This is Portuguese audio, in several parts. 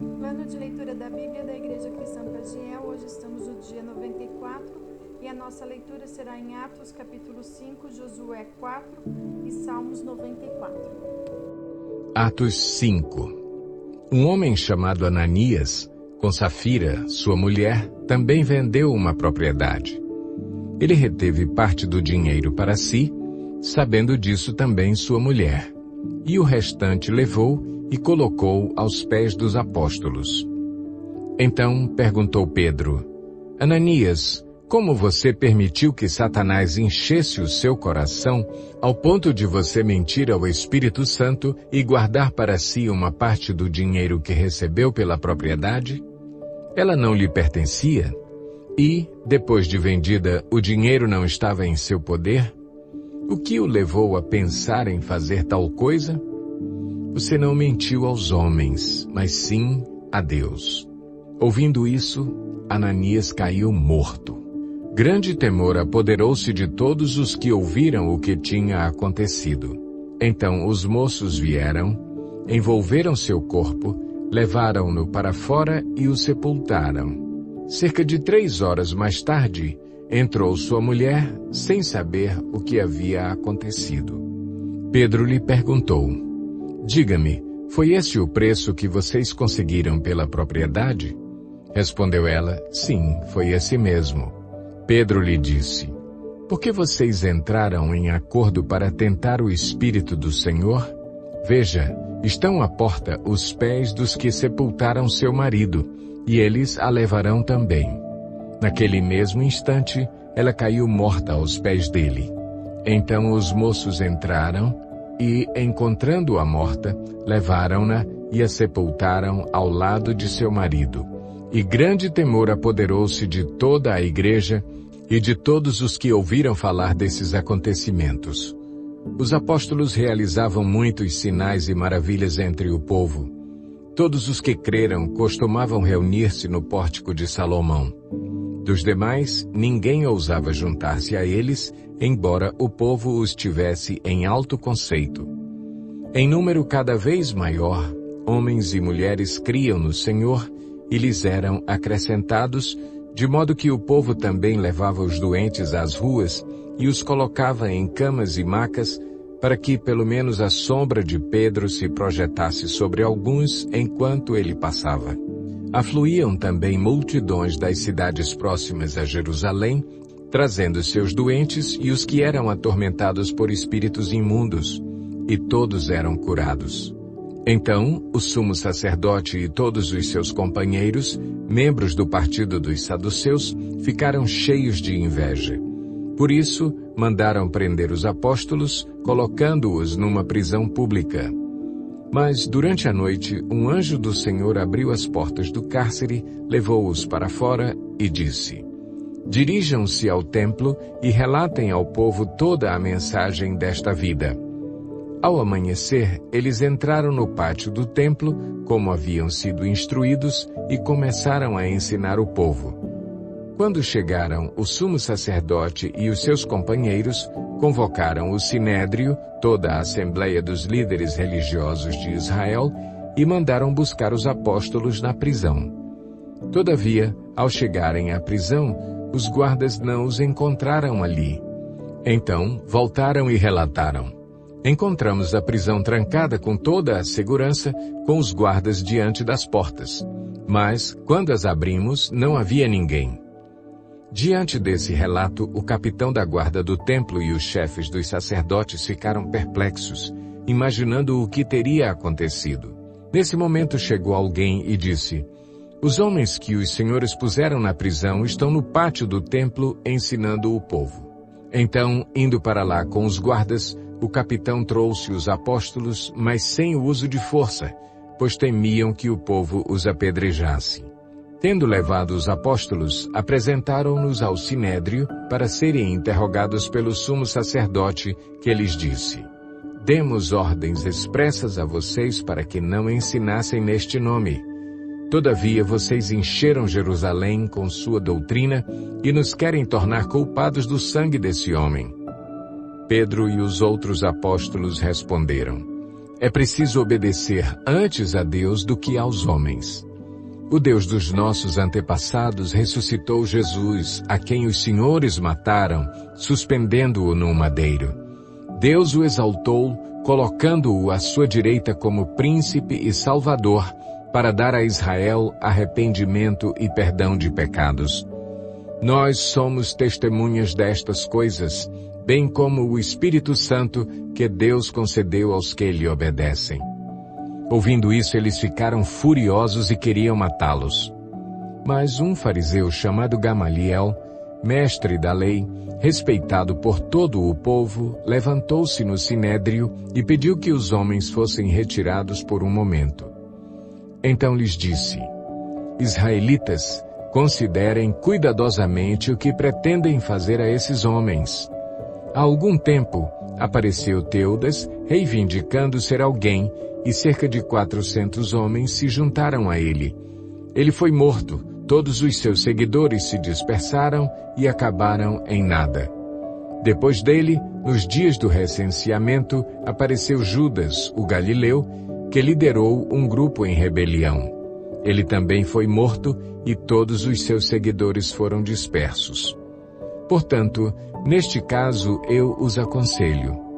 Plano de leitura da Bíblia da Igreja Cristã Pagiel. Hoje estamos no dia 94 e a nossa leitura será em Atos capítulo 5, Josué 4 e Salmos 94. Atos 5. Um homem chamado Ananias, com Safira, sua mulher, também vendeu uma propriedade. Ele reteve parte do dinheiro para si, sabendo disso também sua mulher, e o restante levou e colocou aos pés dos apóstolos. Então perguntou Pedro: Ananias, como você permitiu que Satanás enchesse o seu coração ao ponto de você mentir ao Espírito Santo e guardar para si uma parte do dinheiro que recebeu pela propriedade? Ela não lhe pertencia? E, depois de vendida, o dinheiro não estava em seu poder? O que o levou a pensar em fazer tal coisa? Você não mentiu aos homens, mas sim a Deus. Ouvindo isso, Ananias caiu morto. Grande temor apoderou-se de todos os que ouviram o que tinha acontecido. Então os moços vieram, envolveram seu corpo, levaram-no para fora e o sepultaram. Cerca de 3 horas mais tarde, entrou sua mulher, sem saber o que havia acontecido. Pedro lhe perguntou: Diga-me, foi esse o preço que vocês conseguiram pela propriedade? Respondeu ela: Sim, foi esse mesmo. Pedro lhe disse: Por que vocês entraram em acordo para tentar o Espírito do Senhor? Veja, estão à porta os pés dos que sepultaram seu marido, e eles a levarão também. Naquele mesmo instante, ela caiu morta aos pés dele. Então os moços entraram e, encontrando-a morta, levaram-na e a sepultaram ao lado de seu marido. E grande temor apoderou-se de toda a igreja e de todos os que ouviram falar desses acontecimentos. Os apóstolos realizavam muitos sinais e maravilhas entre o povo. Todos os que creram costumavam reunir-se no pórtico de Salomão. Dos demais, ninguém ousava juntar-se a eles, embora o povo os tivesse em alto conceito. Em número cada vez maior, homens e mulheres criam no Senhor e lhes eram acrescentados, de modo que o povo também levava os doentes às ruas e os colocava em camas e macas, para que pelo menos a sombra de Pedro se projetasse sobre alguns enquanto ele passava. Afluíam também multidões das cidades próximas a Jerusalém, trazendo seus doentes e os que eram atormentados por espíritos imundos, e todos eram curados. Então, o sumo sacerdote e todos os seus companheiros, membros do partido dos saduceus, ficaram cheios de inveja. Por isso, mandaram prender os apóstolos, colocando-os numa prisão pública. Mas, durante a noite, um anjo do Senhor abriu as portas do cárcere, levou-os para fora e disse: Dirijam-se ao templo e relatem ao povo toda a mensagem desta vida. Ao amanhecer, eles entraram no pátio do templo, como haviam sido instruídos, e começaram a ensinar o povo. Quando chegaram, o sumo sacerdote e os seus companheiros convocaram o sinédrio, toda a assembleia dos líderes religiosos de Israel, e mandaram buscar os apóstolos na prisão. Todavia, ao chegarem à prisão, os guardas não os encontraram ali. Então, voltaram e relataram: Encontramos a prisão trancada com toda a segurança, com os guardas diante das portas. Mas, quando as abrimos, não havia ninguém. Diante desse relato, o capitão da guarda do templo e os chefes dos sacerdotes ficaram perplexos, imaginando o que teria acontecido. Nesse momento chegou alguém e disse: Os homens que os senhores puseram na prisão estão no pátio do templo ensinando o povo. Então, indo para lá com os guardas, o capitão trouxe os apóstolos, mas sem o uso de força, pois temiam que o povo os apedrejasse. Tendo levado os apóstolos, apresentaram-nos ao sinédrio para serem interrogados pelo sumo sacerdote, que lhes disse: Demos ordens expressas a vocês para que não ensinassem neste nome. Todavia vocês encheram Jerusalém com sua doutrina e nos querem tornar culpados do sangue desse homem. Pedro e os outros apóstolos responderam: É preciso obedecer antes a Deus do que aos homens. O Deus dos nossos antepassados ressuscitou Jesus, a quem os senhores mataram, suspendendo-o no madeiro. Deus o exaltou, colocando-o à sua direita como príncipe e salvador, para dar a Israel arrependimento e perdão de pecados. Nós somos testemunhas destas coisas, bem como o Espírito Santo que Deus concedeu aos que lhe obedecem. Ouvindo isso, eles ficaram furiosos e queriam matá-los. Mas um fariseu chamado Gamaliel, mestre da lei, respeitado por todo o povo, levantou-se no sinédrio e pediu que os homens fossem retirados por um momento. Então lhes disse: Israelitas, considerem cuidadosamente o que pretendem fazer a esses homens. Há algum tempo, apareceu Teudas, reivindicando ser alguém, e cerca de 400 homens se juntaram a ele. Ele foi morto, todos os seus seguidores se dispersaram e acabaram em nada. Depois dele, nos dias do recenseamento, apareceu Judas, o galileu, que liderou um grupo em rebelião. Ele também foi morto e todos os seus seguidores foram dispersos. Portanto, neste caso eu os aconselho: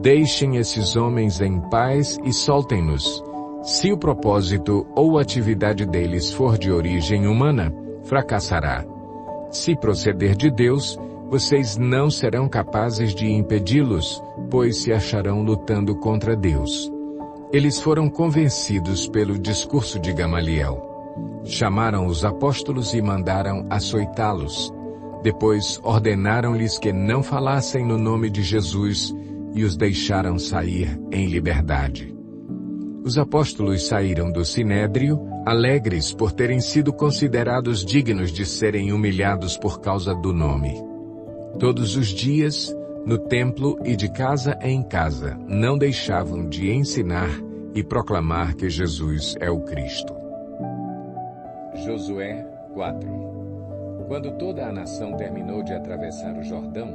deixem esses homens em paz e soltem-nos. Se o propósito ou atividade deles for de origem humana, fracassará. Se proceder de Deus, vocês não serão capazes de impedi-los, pois se acharão lutando contra Deus. Eles foram convencidos pelo discurso de Gamaliel. Chamaram os apóstolos e mandaram açoitá-los. Depois ordenaram-lhes que não falassem no nome de Jesus e os deixaram sair em liberdade. Os apóstolos saíram do sinédrio, alegres por terem sido considerados dignos de serem humilhados por causa do nome. Todos os dias, no templo e de casa em casa, não deixavam de ensinar e proclamar que Jesus é o Cristo. Josué 4. Quando toda a nação terminou de atravessar o Jordão,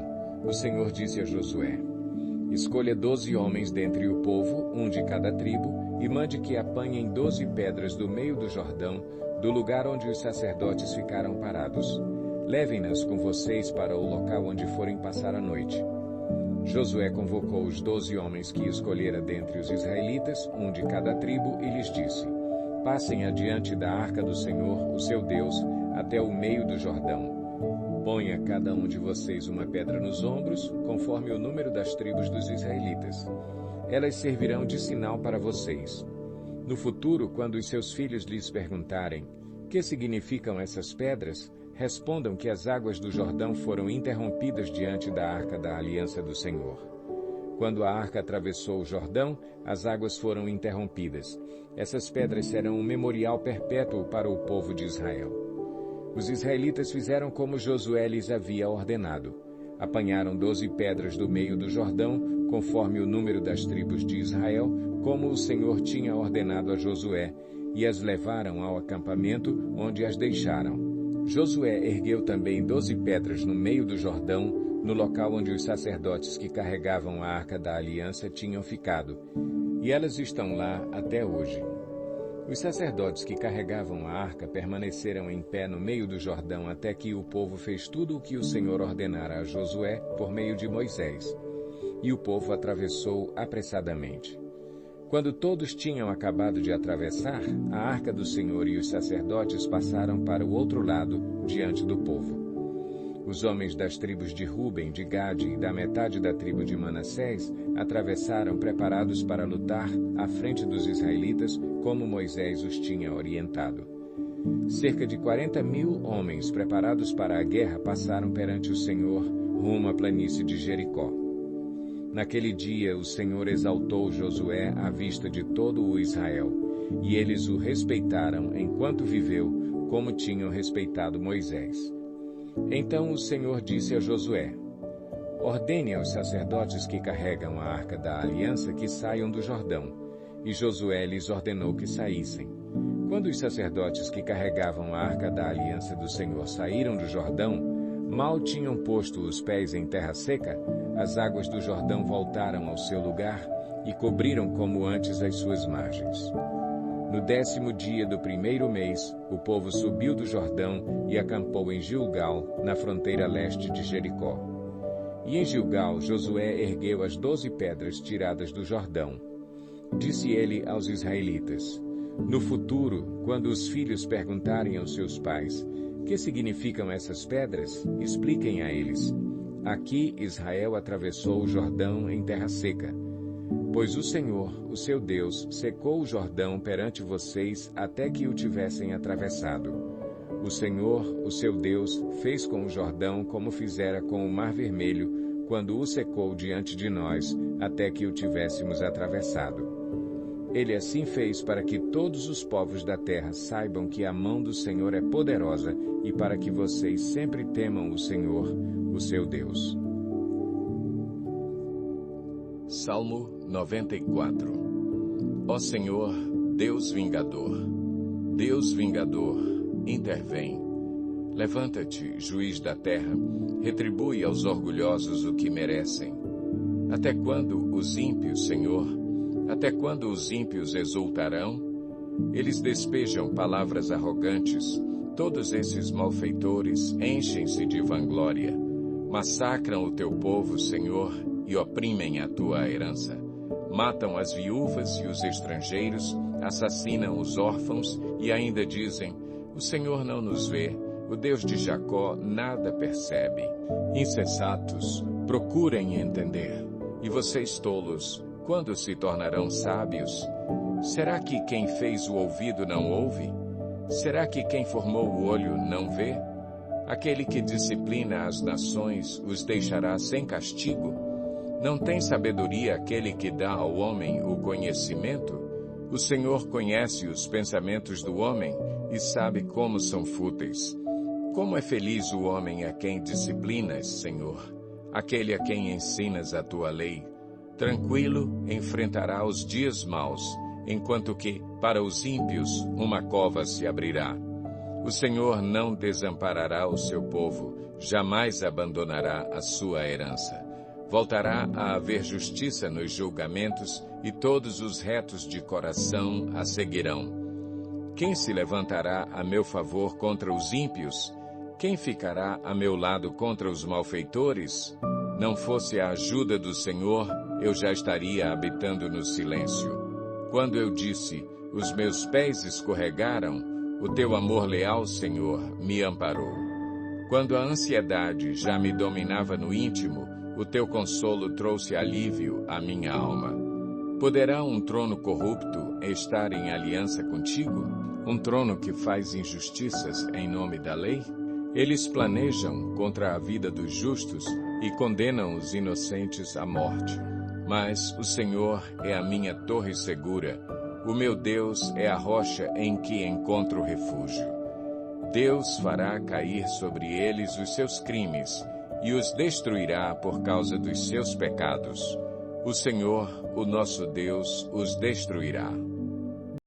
o Senhor disse a Josué: Escolha 12 homens dentre o povo, um de cada tribo, e mande que apanhem 12 pedras do meio do Jordão, do lugar onde os sacerdotes ficaram parados. Levem-nas com vocês para o local onde forem passar a noite. Josué convocou os 12 homens que escolhera dentre os israelitas, um de cada tribo, e lhes disse: Passem adiante da arca do Senhor, o seu Deus, até o meio do Jordão. Ponha cada um de vocês uma pedra nos ombros, conforme o número das tribos dos israelitas. Elas servirão de sinal para vocês. No futuro, quando os seus filhos lhes perguntarem: que significam essas pedras? Respondam que as águas do Jordão foram interrompidas diante da arca da aliança do Senhor. Quando a arca atravessou o Jordão, as águas foram interrompidas. Essas pedras serão um memorial perpétuo para o povo de Israel. Os israelitas fizeram como Josué lhes havia ordenado. Apanharam 12 pedras do meio do Jordão, conforme o número das tribos de Israel, como o Senhor tinha ordenado a Josué, e as levaram ao acampamento, onde as deixaram. Josué ergueu também 12 pedras no meio do Jordão, no local onde os sacerdotes que carregavam a arca da aliança tinham ficado, e elas estão lá até hoje. Os sacerdotes que carregavam a arca permaneceram em pé no meio do Jordão até que o povo fez tudo o que o Senhor ordenara a Josué por meio de Moisés. E o povo atravessou apressadamente. Quando todos tinham acabado de atravessar, a arca do Senhor e os sacerdotes passaram para o outro lado, diante do povo. Os homens das tribos de Ruben, de Gade e da metade da tribo de Manassés atravessaram preparados para lutar à frente dos israelitas, como Moisés os tinha orientado. Cerca de 40.000 homens preparados para a guerra passaram perante o Senhor rumo à planície de Jericó. Naquele dia o Senhor exaltou Josué à vista de todo o Israel, e eles o respeitaram enquanto viveu, como tinham respeitado Moisés. Então o Senhor disse a Josué: Ordene aos sacerdotes que carregam a arca da aliança que saiam do Jordão. E Josué lhes ordenou que saíssem. Quando os sacerdotes que carregavam a arca da aliança do Senhor saíram do Jordão, mal tinham posto os pés em terra seca, as águas do Jordão voltaram ao seu lugar e cobriram como antes as suas margens. No 10º dia do 1º mês, o povo subiu do Jordão e acampou em Gilgal, na fronteira leste de Jericó. E em Gilgal, Josué ergueu as 12 pedras tiradas do Jordão. Disse ele aos israelitas: no futuro, quando os filhos perguntarem aos seus pais: que significam essas pedras? Expliquem a eles: aqui Israel atravessou o Jordão em terra seca. Pois o Senhor, o seu Deus, secou o Jordão perante vocês até que o tivessem atravessado. O Senhor, o seu Deus, fez com o Jordão como fizera com o Mar Vermelho, quando o secou diante de nós, até que o tivéssemos atravessado. Ele assim fez para que todos os povos da terra saibam que a mão do Senhor é poderosa e para que vocês sempre temam o Senhor, o seu Deus. Salmo 94. Ó Senhor, Deus vingador, intervém. Levanta-te, juiz da terra, retribui aos orgulhosos o que merecem. Até quando os ímpios, Senhor, até quando os ímpios exultarão? Eles despejam palavras arrogantes. Todos esses malfeitores enchem-se de vanglória. Massacram o teu povo, Senhor, e oprimem a tua herança. Matam as viúvas e os estrangeiros, assassinam os órfãos e ainda dizem: o Senhor não nos vê, o Deus de Jacó nada percebe. Insensatos, procurem entender. E vocês tolos, quando se tornarão sábios? Será que quem fez o ouvido não ouve? Será que quem formou o olho não vê? Aquele que disciplina as nações os deixará sem castigo? Não tem sabedoria aquele que dá ao homem o conhecimento? O Senhor conhece os pensamentos do homem e sabe como são fúteis. Como é feliz o homem a quem disciplinas, Senhor, aquele a quem ensinas a tua lei. Tranquilo enfrentará os dias maus, enquanto que, para os ímpios, uma cova se abrirá. O Senhor não desamparará o seu povo, jamais abandonará a sua herança. Voltará a haver justiça nos julgamentos, e todos os retos de coração a seguirão. Quem se levantará a meu favor contra os ímpios? Quem ficará a meu lado contra os malfeitores? Não fosse a ajuda do Senhor, eu já estaria habitando no silêncio. Quando eu disse: os meus pés escorregaram, o teu amor leal, Senhor, me amparou. Quando a ansiedade já me dominava no íntimo, o teu consolo trouxe alívio à minha alma. Poderá um trono corrupto estar em aliança contigo? Um trono que faz injustiças em nome da lei? Eles planejam contra a vida dos justos e condenam os inocentes à morte. Mas o Senhor é a minha torre segura. O meu Deus é a rocha em que encontro refúgio. Deus fará cair sobre eles os seus crimes e os destruirá por causa dos seus pecados. O Senhor, o nosso Deus, os destruirá.